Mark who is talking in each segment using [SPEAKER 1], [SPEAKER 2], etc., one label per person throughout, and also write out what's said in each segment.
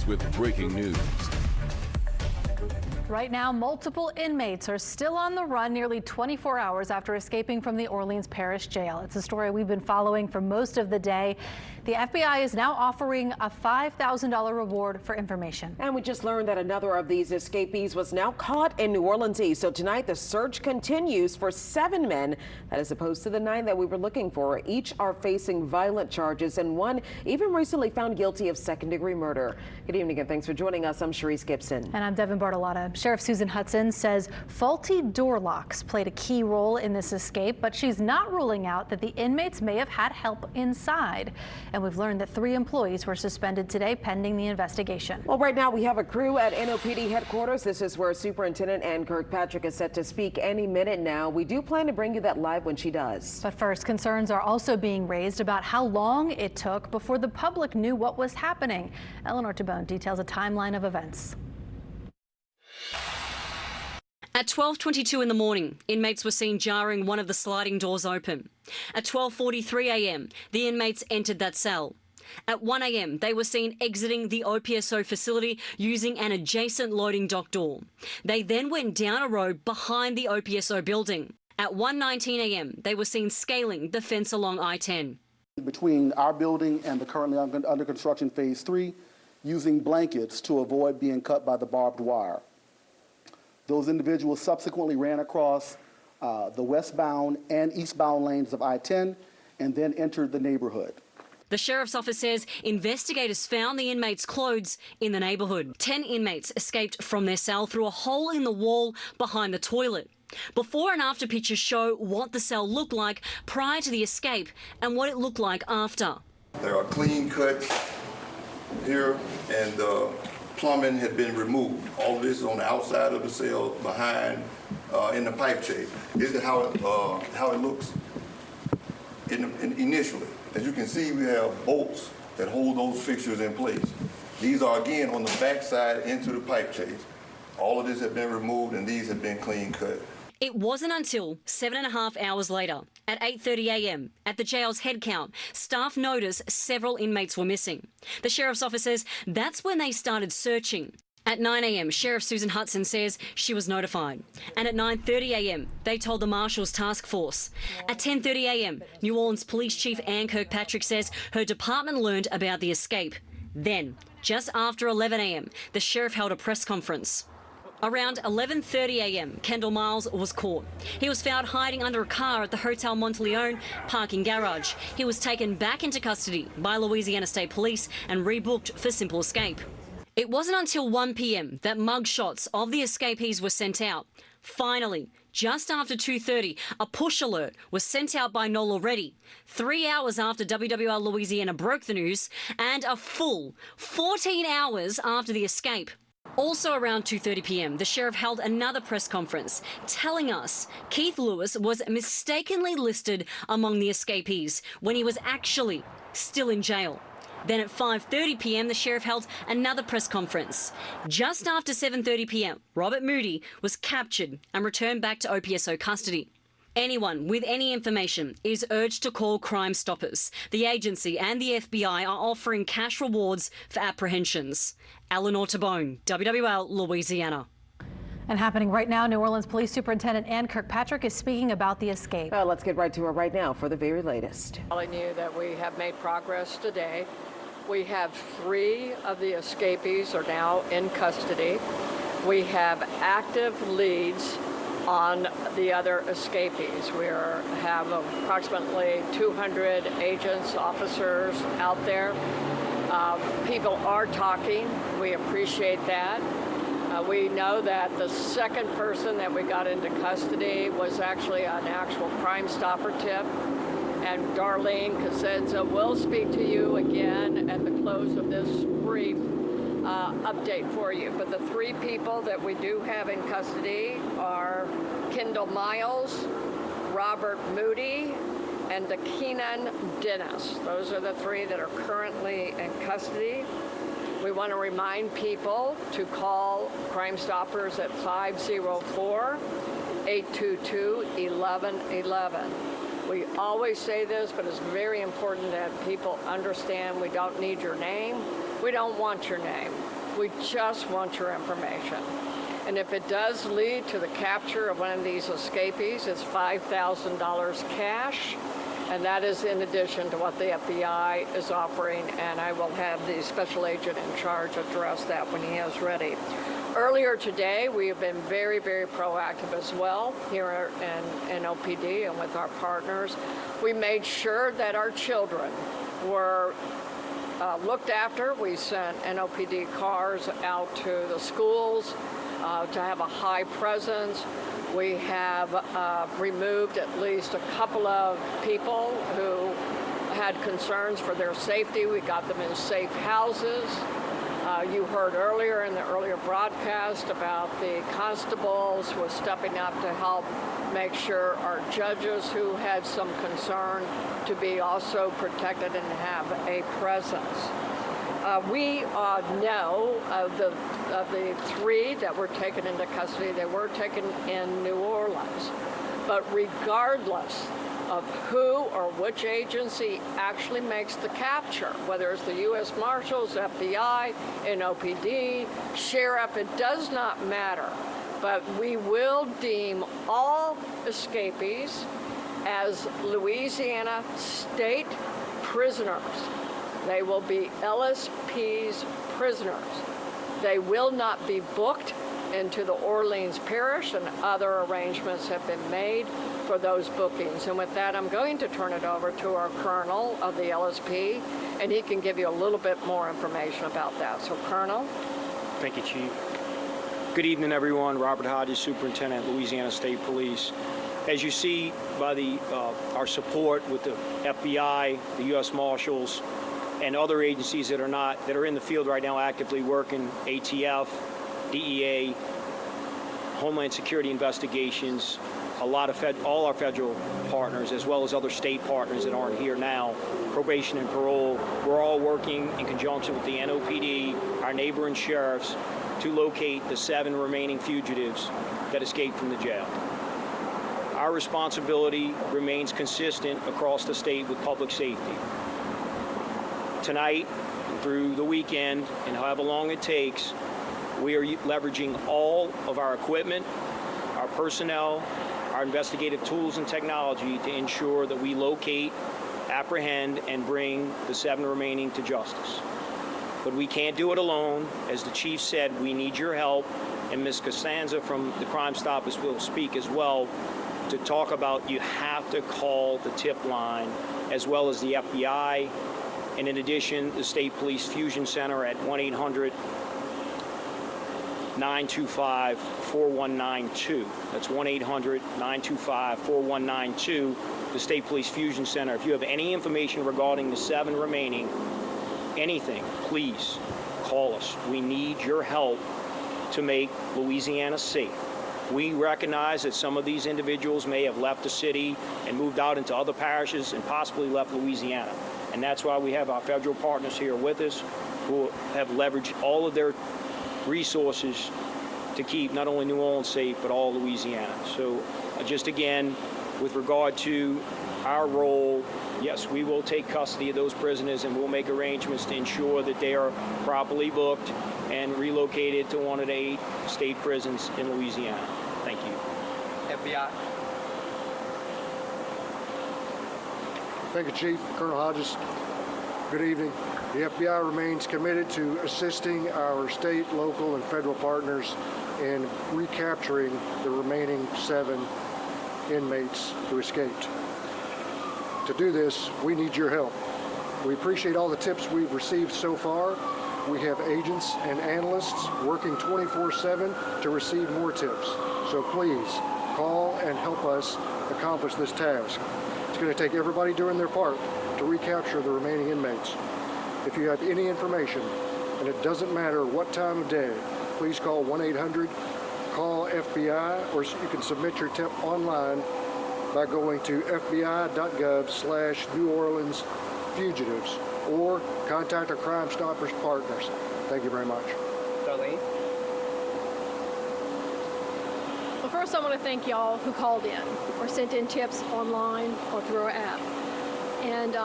[SPEAKER 1] with breaking news.
[SPEAKER 2] Right now, multiple inmates are still on the run nearly 24 hours after escaping from the Orleans Parish Jail. It's a story we've been following for most of the day. The FBI is now offering a $5,000 reward for information.
[SPEAKER 3] And we just learned that another of these escapees was now caught in New Orleans East. So tonight, the search continues for 7 men, that is opposed to the 9 that we were looking for. Each are facing violent charges, and one even recently found guilty of second-degree murder. Good evening, and thanks for joining us. I'm Charisse Gibson.
[SPEAKER 2] And I'm Devin Bartolotta. Sheriff Susan Hudson says faulty door locks played a key role in this escape, but she's not ruling out that the inmates may have had help inside. And we've learned that 3 employees were suspended today pending the investigation.
[SPEAKER 3] Well, right now we have a crew at NOPD headquarters. This is where Superintendent Ann Kirkpatrick is set to speak any minute now. We do plan to bring you that live when she does.
[SPEAKER 2] But first, concerns are also being raised about how long it took before the public knew what was happening. Eleanor Tabone details a timeline of events.
[SPEAKER 4] At 12:22 in the morning, inmates were seen jarring one of the sliding doors open. At 12:43 a.m., the inmates entered that cell. At 1 a.m., they were seen exiting the OPSO facility using an adjacent loading dock door. They then went down a road behind the OPSO building. At 1:19 a.m., they were seen scaling the fence along I-10.
[SPEAKER 5] Between our building and the currently under construction phase 3, using blankets to avoid being cut by the barbed wire. Those individuals subsequently ran across the westbound and eastbound lanes of I-10 and then entered the neighborhood.
[SPEAKER 4] The sheriff's office says investigators found the inmates' clothes in the neighbourhood. 10 inmates escaped from their cell through a hole in the wall behind the toilet. Before and after pictures show what the cell looked like prior to the escape and what it looked like after.
[SPEAKER 6] There are clean cuts here, and plumbing had been removed. All of this is on the outside of the cell, behind, in the pipe chamber. This is how it looks initially. As you can see, we have bolts that hold those fixtures in place. These are, again, on the back side into the pipe chamber. All of this had been removed, and these have been clean cut.
[SPEAKER 4] It wasn't until 7.5 hours later, at 8:30 a.m, at the jail's head count, staff noticed several inmates were missing. The sheriff's office says that's when they started searching. At 9 a.m, Sheriff Susan Hudson says she was notified. And at 9:30 a.m, they told the Marshals Task Force. At 10:30 a.m, New Orleans Police Chief Ann Kirkpatrick says her department learned about the escape. Then, just after 11 a.m, the sheriff held a press conference. Around 11:30 a.m, Kendall Miles was caught. He was found hiding under a car at the Hotel Monteleone parking garage. He was taken back into custody by Louisiana State Police and rebooked for simple escape. It wasn't until 1 p.m. that mugshots of the escapees were sent out. Finally, just after 2:30, a push alert was sent out by NOLA Ready, 3 hours after WWL Louisiana broke the news, and a full 14 hours after the escape. Also around 2:30 p.m, the sheriff held another press conference telling us Keith Lewis was mistakenly listed among the escapees when he was actually still in jail. Then at 5:30 p.m, the sheriff held another press conference. Just after 7:30 p.m, Robert Moody was captured and returned back to OPSO custody. Anyone with any information is urged to call Crime Stoppers. The agency and the FBI are offering cash rewards for apprehensions. Eleanor Tabone, WWL Louisiana.
[SPEAKER 2] And happening right now, New Orleans Police Superintendent Ann Kirkpatrick is speaking about the escape.
[SPEAKER 3] Let's get right to her right now for the very latest.
[SPEAKER 7] Telling you that we have made progress today. We have 3 of the escapees are now in custody. We have active leads on the other escapees. We have approximately 200 agents, officers out there. People are talking. We appreciate that. We know that the second person that we got into custody was actually an actual Crime Stopper tip. And Darlene Cosenza will speak to you again at the close of this brief update for you. But the 3 people that we do have in custody are Kendall Miles, Robert Moody, and Keenan Dennis. Those are the 3 that are currently in custody. We want to remind people to call Crime Stoppers at 504-822-1111. We always say this, but it's very important that people understand we don't need your name. We don't want your name. We just want your information. And if it does lead to the capture of one of these escapees, it's $5,000 cash. And that is in addition to what the FBI is offering, and I will have the special agent in charge address that when he is ready. Earlier today, we have been very, very proactive as well here in OPD and with our partners. We made sure that our children were looked after. We sent NOPD cars out to the schools to have a high presence. We have removed at least a couple of people who had concerns for their safety. We got them in safe houses. You heard earlier in the earlier broadcast about the constables who were stepping up to help make sure our judges who had some concern to be also protected and have a presence. We know of the three that were taken into custody, they were taken in New Orleans. But regardless of who or which agency actually makes the capture, whether it's the U.S. Marshals, FBI, NOPD, Sheriff, it does not matter. But we will deem all escapees as Louisiana state prisoners. They will be LSP's prisoners. They will not be booked into the Orleans Parish, and other arrangements have been made for those bookings. And with that, I'm going to turn it over to our colonel of the LSP, and he can give you a little bit more information about that. So, Colonel.
[SPEAKER 1] Thank you, Chief. Good evening, everyone. Robert Hodges, Superintendent, Louisiana State Police. As you see by our support with the FBI, the U.S. Marshals, and other agencies that are in the field right now actively working, ATF, DEA, Homeland Security investigations, all our federal partners, as well as other state partners that aren't here now, probation and parole. We're all working in conjunction with the NOPD, our neighboring sheriffs, to locate the 7 remaining fugitives that escaped from the jail. Our responsibility remains consistent across the state with public safety. Tonight, through the weekend, and however long it takes, we are leveraging all of our equipment, our personnel, our investigative tools and technology to ensure that we locate, apprehend, and bring the 7 remaining to justice. But we can't do it alone. As the chief said, we need your help, and Ms. Costanza from the Crime Stoppers will speak as well to talk about you have to call the tip line, as well as the FBI, and in addition, the State Police Fusion Center at 1-800-925-4192. That's 1-800-925-4192, the State Police Fusion Center. If you have any information regarding the 7 remaining, anything, please call us. We need your help to make Louisiana safe. We recognize that some of these individuals may have left the city and moved out into other parishes and possibly left Louisiana. And that's why we have our federal partners here with us who have leveraged all of their resources to keep not only New Orleans safe, but all Louisiana. So just again, with regard to our role, yes, we will take custody of those prisoners and we'll make arrangements to ensure that they are properly booked and relocated to one of the 8 state prisons in Louisiana. Thank you.
[SPEAKER 8] FBI.
[SPEAKER 9] Thank you, Chief. Colonel Hodges. Good evening. The FBI remains committed to assisting our state, local, and federal partners in recapturing the remaining 7 inmates who escaped. To do this, we need your help. We appreciate all the tips we've received so far. We have agents and analysts working 24/7 to receive more tips. So please call and help us accomplish this task. It's going to take everybody doing their part to recapture the remaining inmates. If you have any information, and it doesn't matter what time of day, please call 1-800-CALL-FBI, or you can submit your tip online by going to fbi.gov/New Orleans fugitives, or contact our Crime Stoppers partners. Thank you very much.
[SPEAKER 8] Darlene.
[SPEAKER 10] Well, first I want to thank y'all who called in or sent in tips online or through our app. And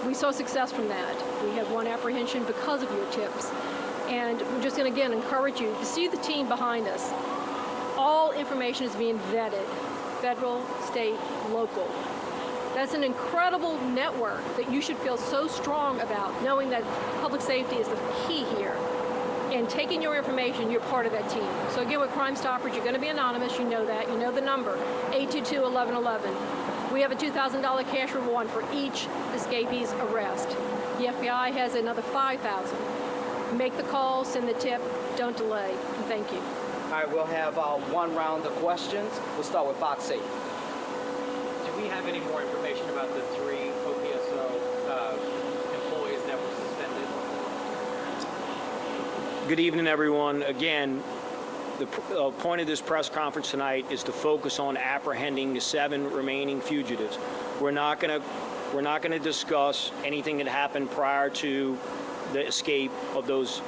[SPEAKER 10] we saw success from that. We had 1 apprehension because of your tips. And we're just going to, again, encourage you to see the team behind us. All information is being vetted, federal, state, local. That's an incredible network that you should feel so strong about, knowing that public safety is the key here. And taking your information, you're part of that team. So again, with Crime Stoppers, you're going to be anonymous. You know that. You know the number, 822-1111. We have a $2,000 cash reward for each escapee's arrest. The FBI has another $5,000. Make the call, send the tip, don't delay, and thank you.
[SPEAKER 8] All right, we'll have one round of questions. We'll start with Fox 8.
[SPEAKER 11] Do we have any more information about the 3 OPSO employees that were suspended?
[SPEAKER 1] Good evening, everyone. Again, the point of this press conference tonight is to focus on apprehending the 7 remaining fugitives. We're not going to discuss anything that happened prior to the escape of those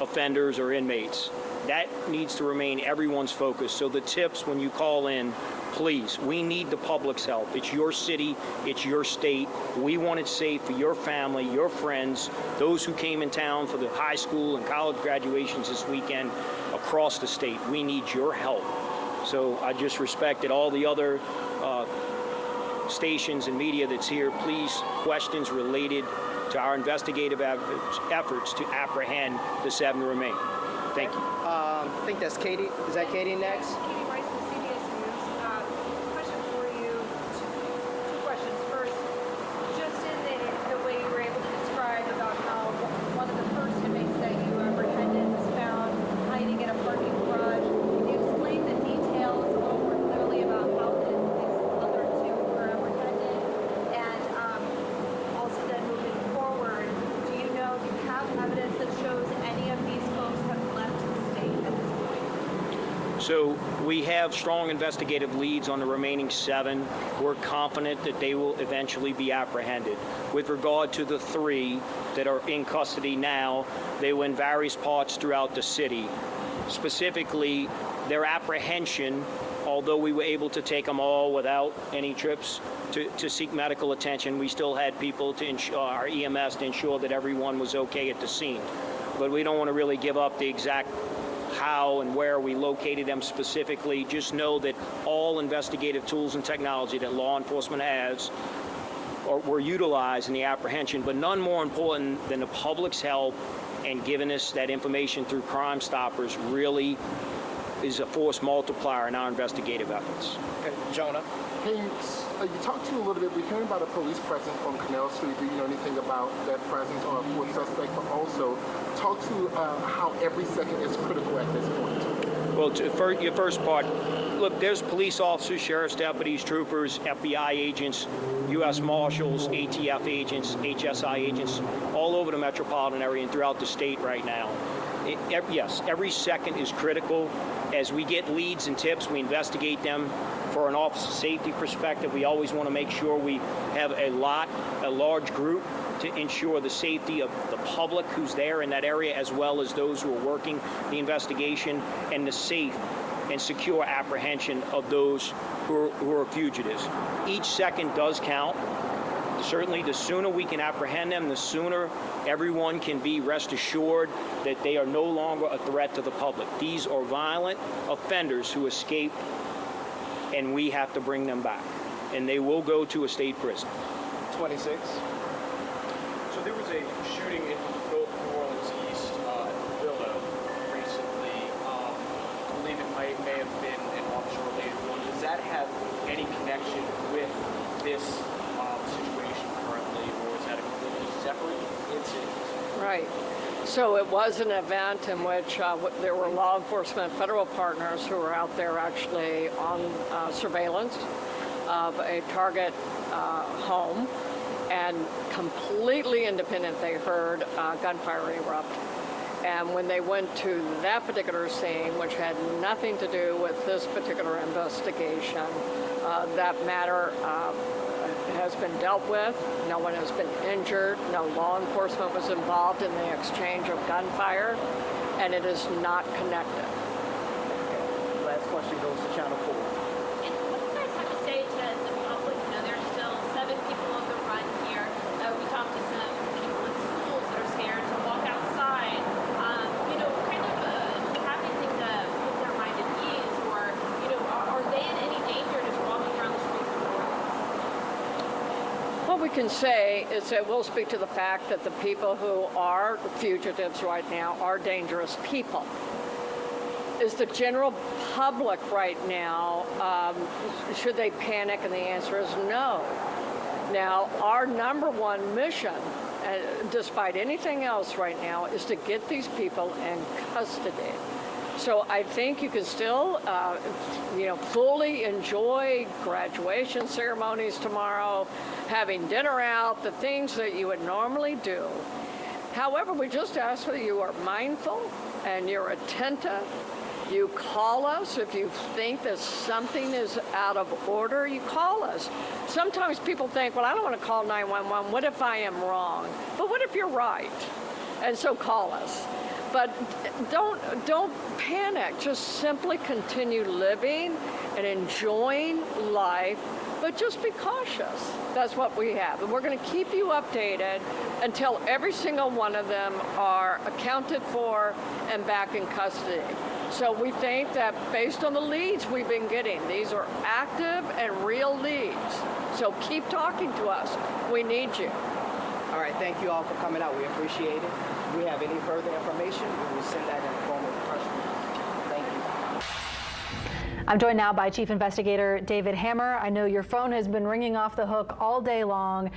[SPEAKER 1] offenders or inmates. That needs to remain everyone's focus. So the tips when you call in, please, we need the public's help. It's your city, it's your state. We want it safe for your family, your friends, those who came in town for the high school and college graduations this weekend across the state. We need your help. So I just respected all the other stations and media that's here. Please, questions related to our investigative efforts to apprehend the 7 remaining. Thank you.
[SPEAKER 8] I think that's Katie. Is that Katie next?
[SPEAKER 12] Katie Rice with CBS News. Question for you. Two questions. First, just in the way you were able to describe about how one of the first inmates that you apprehended was found hiding in a parking garage, can you explain the details a little more clearly about how these other 2 were apprehended? And also then moving forward, do you have evidence that shows any of these folks have left the state at this point?
[SPEAKER 1] So we have strong investigative leads on the remaining 7. We're confident that they will eventually be apprehended. With regard to the 3 that are in custody now, they were in various parts throughout the city. Specifically, their apprehension, although we were able to take them all without any trips to seek medical attention, we still had people to ensure, our EMS to ensure that everyone was okay at the scene. But we don't want to really give up the exact how and where we located them specifically. Just know that all investigative tools and technology that law enforcement has were utilized in the apprehension, but none more important than the public's help and giving us that information through Crime Stoppers really is a force multiplier in our investigative efforts.
[SPEAKER 8] Okay, Jonah.
[SPEAKER 13] Hey, you talked to a little bit. We're hearing about a police presence on Canal Street. Do you know anything about that presence or for suspect? But also, talk to how every second is critical at this point.
[SPEAKER 1] Well, for your first part, look, there's police officers, sheriff's deputies, troopers, FBI agents, U.S. Marshals, ATF agents, HSI agents, all over the metropolitan area and throughout the state right now. Yes, every second is critical. As we get leads and tips, we investigate them. For an officer safety perspective, we always want to make sure we have a large group to ensure the safety of the public who's there in that area, as well as those who are working the investigation, and the safe and secure apprehension of those who are fugitives. Each second does count. Certainly, the sooner we can apprehend them, the sooner everyone can be rest assured that they are no longer a threat to the public. These are violent offenders who escaped, and we have to bring them back. And they will go to a state prison.
[SPEAKER 8] 26.
[SPEAKER 11] So there was a shooting in New Orleans East Willow recently. I believe it may have been an officer-related one. Does that have any connection with this situation currently, or is that a completely separate incident?
[SPEAKER 7] Right. So it was an event in which there were law enforcement federal partners who were out there actually on surveillance of a target home, and completely independent, they heard gunfire erupt. And when they went to that particular scene, which had nothing to do with this particular investigation, that matter has been dealt with. No one has been injured. No law enforcement was involved in the exchange of gunfire, and it is not connected.
[SPEAKER 8] Last question goes to Channel 4.
[SPEAKER 12] And what do you guys have to say to the public? You know, there's still 7 people on the run here. We talked to some people in schools that are scared to walk outside.
[SPEAKER 7] can say is that we'll speak to the fact that the people who are fugitives right now are dangerous people. Is the general public right now, should they panic? And the answer is no. Now, our number one mission, despite anything else right now, is to get these people in custody. So I think you can still, fully enjoy graduation ceremonies tomorrow, having dinner out, the things that you would normally do. However, we just ask that you are mindful and you're attentive. You call us if you think that something is out of order, you call us. Sometimes people think, well, I don't want to call 911. What if I am wrong? But what if you're right? And so call us. But don't panic. Just simply continue living and enjoying life, but just be cautious. That's what we have. And we're going to keep you updated until every single one of them are accounted for and back in custody. So we think that based on the leads we've been getting, these are active and real leads. So keep talking to us. We need you.
[SPEAKER 8] All right, thank you all for coming out. We appreciate it. If we have any further information, we will send that in the form of a press release. Thank you.
[SPEAKER 2] I'm joined now by Chief Investigator David Hammer. I know your phone has been ringing off the hook all day long.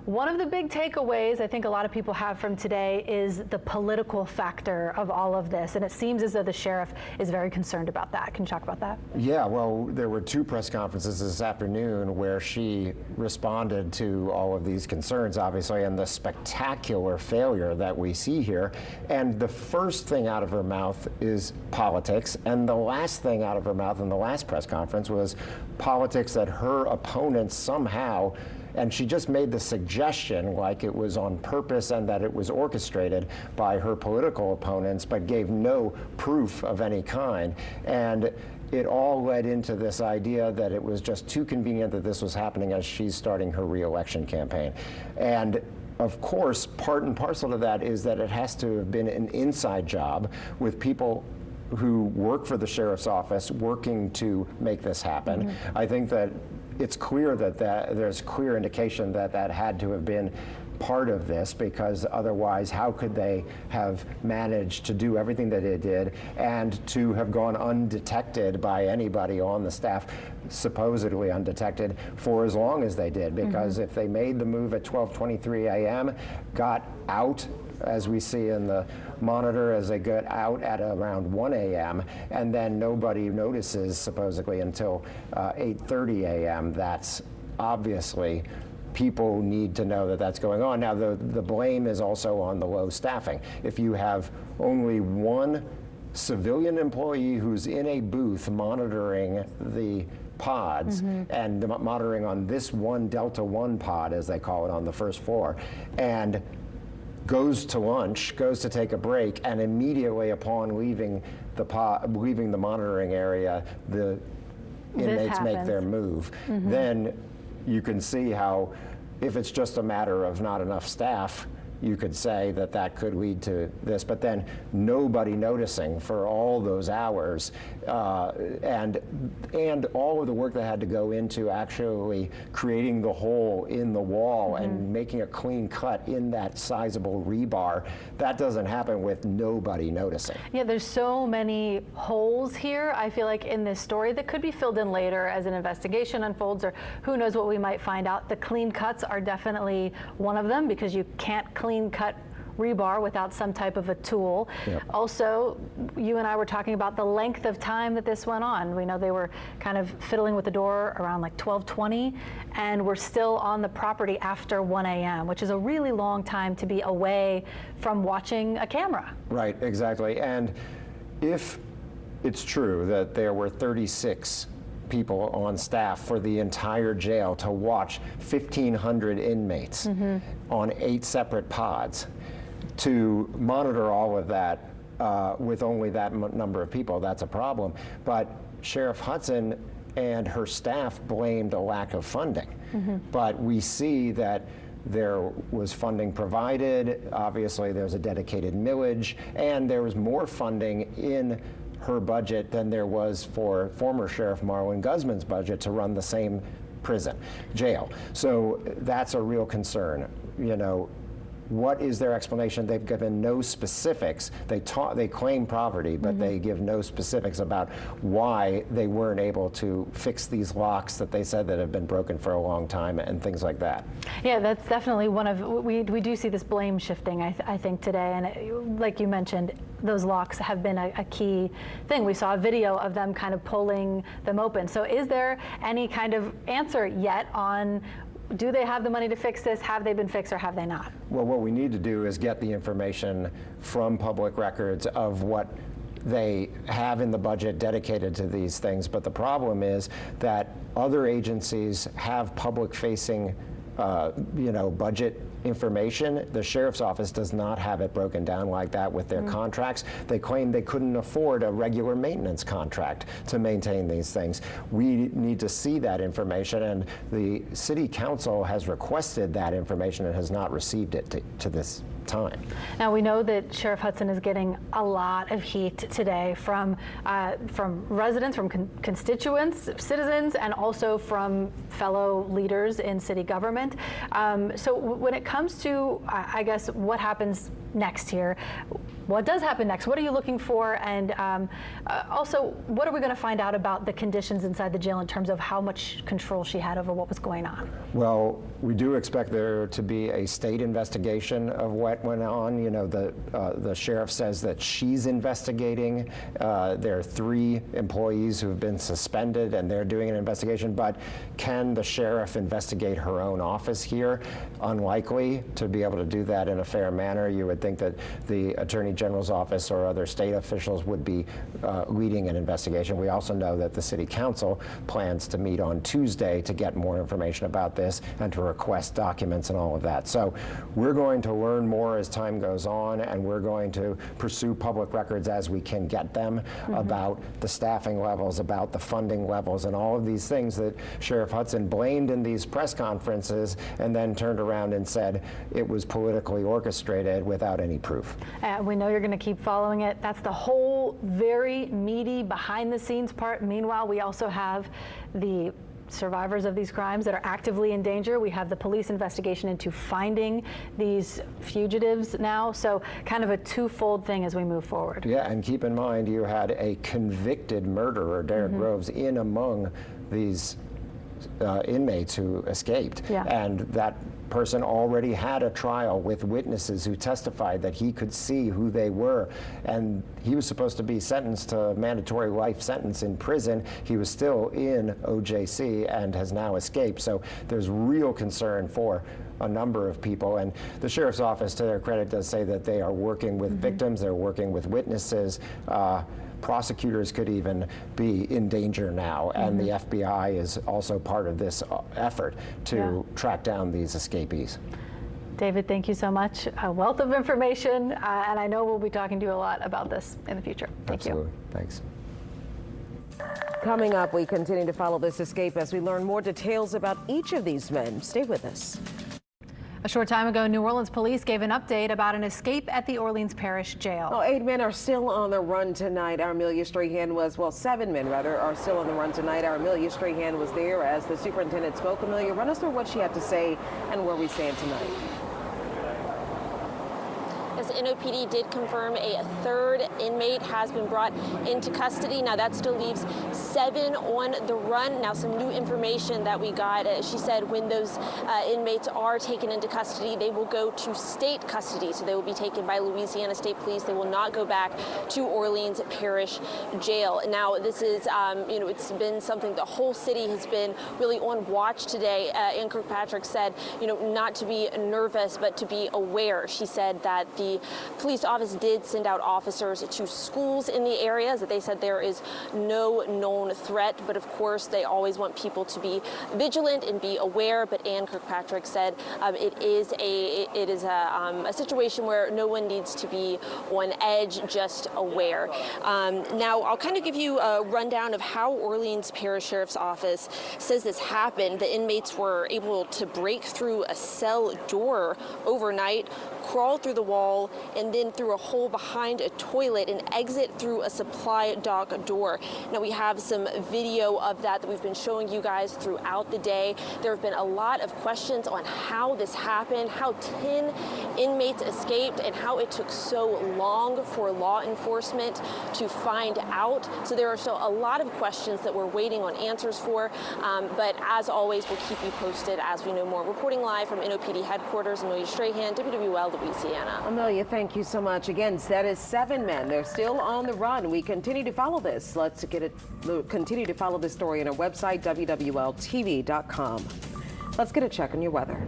[SPEAKER 2] One of the big takeaways I think a lot of people have from today is the political factor of all of this, and it seems as though the sheriff is very concerned about that. Can you talk about that?
[SPEAKER 14] Yeah, well, there were two press conferences this afternoon where she responded to all of these concerns, obviously, and the spectacular failure that we see here. And the first thing out of her mouth is politics, and the last thing out of her mouth in the last press conference was politics that her opponents somehow, and she just made the suggestion like it was on purpose and that it was orchestrated by her political opponents, but gave no proof of any kind. And it all led into this idea that it was just too convenient that this was happening as she's starting her re-election campaign. And of course, part and parcel to that is that it has to have been an inside job with people who work for the sheriff's office working to make this happen. Mm-hmm. I think that it's clear that there's clear indication that that had to have been part of this, because otherwise how could they have managed to do everything that they did and to have gone undetected by anybody on the staff, supposedly undetected, for as long as they did? Because if they made the move at 12:23 a.m., got out, as we see in the monitor, as they get out at around 1 a.m., and then nobody notices supposedly until 8:30 a.m., that's obviously, people need to know that that's going on. Now, the blame is also on the low staffing. If you have only one civilian employee who's in a booth monitoring the pods and monitoring on this one Delta 1 pod, as they call it, on the first floor, and goes to lunch, goes to take a break, and immediately upon leaving the monitoring area, the inmates make their move, then you can see how, if it's just a matter of not enough staff, you could say that that could lead to this. But then nobody noticing for all those hours, and all of the work that had to go into actually creating the hole in the wall and making a clean cut in that sizable rebar, that doesn't happen with nobody noticing.
[SPEAKER 2] Yeah, there's so many holes here, I feel like, in this story that could be filled in later as an investigation unfolds, or who knows what we might find out. The clean cuts are definitely one of them, because you can't clean cut rebar without some type of a tool. Yep. Also, you and I were talking about the length of time that this went on. We know they were kind of fiddling with the door around like 12:20, and we're still on the property after 1 a.m., which is a really long time to be away from watching a camera.
[SPEAKER 14] Right, exactly. And if it's true that there were 36 people on staff for the entire jail to watch 1,500 inmates on 8 separate pods, to monitor all of that with only that number of people, that's a problem. But Sheriff Hudson and her staff blamed a lack of funding. But we see that there was funding provided. Obviously, there's a dedicated millage, and there was more funding in her budget than there was for former Sheriff Marlon Guzman's budget to run the same jail. So that's a real concern. You know, what is their explanation? They've given no specifics. They claim property, but they give no specifics about why they weren't able to fix these locks that they said that have been broken for a long time and things like that.
[SPEAKER 2] Yeah, that's definitely one of, we do see this blame shifting, I think, today. And like you mentioned, those locks have been a key thing. We saw a video of them kind of pulling them open. So is there any kind of answer yet on, do they have the money to fix this? Have they been fixed or have they not?
[SPEAKER 14] Well, what we need to do is get the information from public records of what they have in the budget dedicated to these things. But the problem is that other agencies have public-facing budget information. The sheriff's office does not have it broken down like that with their contracts. They claim they couldn't afford a regular maintenance contract to maintain these things. We need to see that information, and the city council has requested that information and has not received it to this time.
[SPEAKER 2] Now we know that Sheriff Hudson is getting a lot of heat today from residents, from constituents, citizens, and also from fellow leaders in city government. So when it comes to, I guess, what happens next here, what does happen next? What are you looking for? And also, what are we going to find out about the conditions inside the jail in terms of how much control she had over what was going on?
[SPEAKER 14] Well, we do expect there to be a state investigation of what went on. You know, the sheriff says that she's investigating. There are 3 employees who have been suspended, and they're doing an investigation. But can the sheriff investigate her own office here? Unlikely to be able to do that in a fair manner. You would think that the Attorney General's office or other state officials would be leading an investigation. We also know that the City Council plans to meet on Tuesday to get more information about this and to request documents and all of that. So we're going to learn more as time goes on, and we're going to pursue public records as we can get them about the staffing levels, about the funding levels, and all of these things that Sheriff Hudson blamed in these press conferences and then turned around and said it was politically orchestrated without any proof.
[SPEAKER 2] We know you're going to keep following it. That's the whole very meaty behind the scenes part. Meanwhile, we also have the survivors of these crimes that are actively in danger. We have the police investigation into finding these fugitives now. So kind of a twofold thing as we move forward.
[SPEAKER 14] Yeah, and keep in mind you had a convicted murderer, Derek Groves, in among these inmates who escaped.
[SPEAKER 2] Yeah.
[SPEAKER 14] And that person already had a trial with witnesses who testified that he could see who they were, and he was supposed to be sentenced to a mandatory life sentence in prison. He was still in OJC and has now escaped. So there's real concern for a number of people, and the sheriff's office, to their credit, does say that they are working with victims, they're working with witnesses. Prosecutors could even be in danger now, and the FBI is also part of this effort to track down these escapees.
[SPEAKER 2] David, thank you so much. A wealth of information, and I know we'll be talking to you a lot about this in the future. Thank you.
[SPEAKER 14] Thanks.
[SPEAKER 3] Coming up, we continue to follow this escape as we learn more details about each of these men. Stay with us.
[SPEAKER 2] A short time ago, New Orleans police gave an update about an escape at the Orleans Parish Jail.
[SPEAKER 3] Well, 8 men are still on the run tonight. Our Amelia Strahan was, well, 7 men rather, are still on the run tonight. Our Amelia Strahan was there as the superintendent spoke. Amelia, run us through what she had to say and where we stand tonight.
[SPEAKER 15] Yes, NOPD did confirm a 3rd inmate has been brought into custody. Now that still leaves 7 on the run. Now some new information that we got, she said when those inmates are taken into custody, they will go to state custody. So they will be taken by Louisiana State Police. They will not go back to Orleans Parish Jail. Now this is, it's been something the whole city has been really on watch today. Ann Kirkpatrick said, not to be nervous, but to be aware. She said that the police office did send out officers to schools in the areas that they said there is no known threat, but of course they always want people to be vigilant and be aware. But Ann Kirkpatrick said it is a situation where no one needs to be on edge, just aware. Now I'll kind of give you a rundown of how Orleans Parish Sheriff's Office says this happened. The inmates were able to break through a cell door overnight, crawl through the walls wall and then through a hole behind a toilet and exit through a supply dock door. Now we have some video of that we've been showing you guys throughout the day. There have been a lot of questions on how this happened, how 10 inmates escaped, and how it took so long for law enforcement to find out. So there are still a lot of questions that we're waiting on answers for. But as always, we'll keep you posted as we know more. Reporting live from NOPD headquarters, Amelia Strahan, WWL Louisiana.
[SPEAKER 3] Amelia, thank you so much. Again, that is 7 men. They're still on the run. We continue to follow this. Let's continue to follow this story on our website, WWLTV.com. Let's get a check on your weather.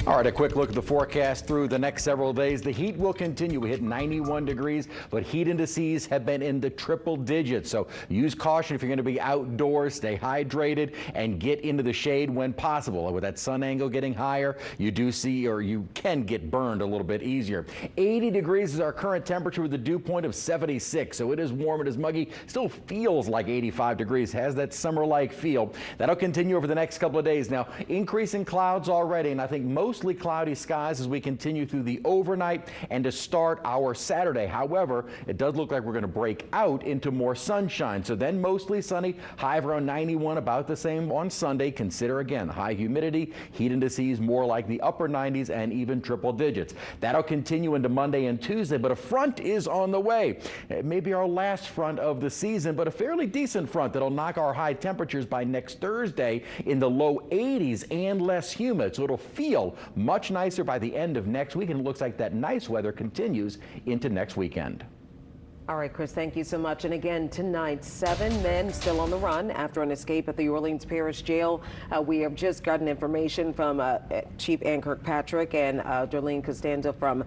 [SPEAKER 16] All right, a quick look at the forecast through the next several days. The heat will continue. We hit 91 degrees, but heat indices have been in the triple digits. So use caution if you're going to be outdoors. Stay hydrated and get into the shade when possible. With that sun angle getting higher, you do see, or you can get burned a little bit easier. 80 degrees is our current temperature with a dew point of 76. So it is warm, it is muggy. Still feels like 85 degrees. Has that summer-like feel. That'll continue over the next couple of days. Now, increasing clouds already, and I think mostly cloudy skies as we continue through the overnight and to start our Saturday. However, it does look like we're going to break out into more sunshine. So then mostly sunny, high of around 91, about the same on Sunday. Consider again high humidity, heat indices more like the upper 90s and even triple digits. That'll continue into Monday and Tuesday, but a front is on the way. It may be our last front of the season, but a fairly decent front that'll knock our high temperatures by next Thursday in the low 80s and less humid. So it'll feel much nicer by the end of next week, and it looks like that nice weather continues into next weekend.
[SPEAKER 3] All right, Chris, thank you so much. And again, tonight, 7 men still on the run after an escape at the Orleans Parish Jail. We have just gotten information from Chief Ann Kirkpatrick and Darlene Costanza from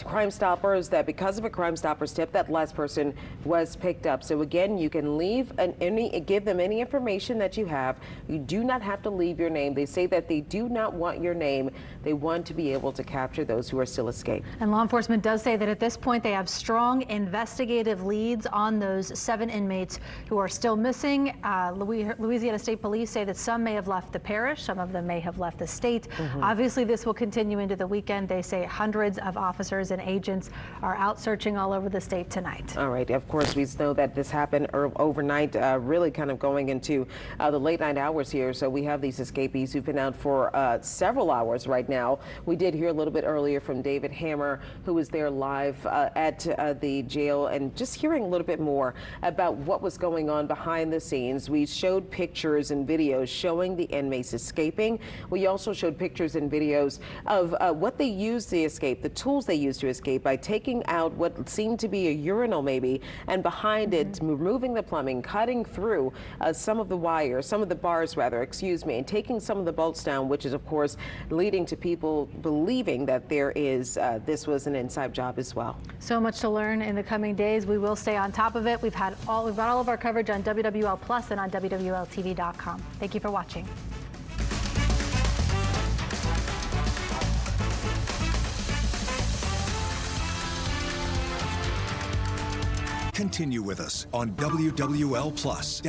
[SPEAKER 3] Crime Stoppers that because of a Crime Stoppers tip, that last person was picked up. So again, you can leave give them any information that you have. You do not have to leave your name. They say that they do not want your name. They want to be able to capture those who are still escaped.
[SPEAKER 2] And law enforcement does say that at this point they have strong investigative leads on those 7 inmates who are still missing. Louisiana State Police say that some may have left the parish, some of them may have left the state. Obviously, this will continue into the weekend. They say hundreds of officers and agents are out searching all over the state tonight.
[SPEAKER 3] All right. Of course, we know that this happened overnight, really kind of going into the late night hours here. So we have these escapees who've been out for several hours right now. We did hear a little bit earlier from David Hammer, who was there live at the jail, and just hearing a little bit more about what was going on behind the scenes. We showed pictures and videos showing the inmates escaping. We also showed pictures and videos of what they used to escape, the tools they used to escape by taking out what seemed to be a urinal maybe, and behind it, removing the plumbing, cutting through some of the wires, some of the bars rather, excuse me, and taking some of the bolts down, which is of course leading to people believing that there is, this was an inside job as well.
[SPEAKER 2] So much to learn in the coming days. We will stay on top of it. We've got all of our coverage on WWL Plus and on WWLTV.com. Thank you for watching.
[SPEAKER 17] Continue with us on WWL Plus.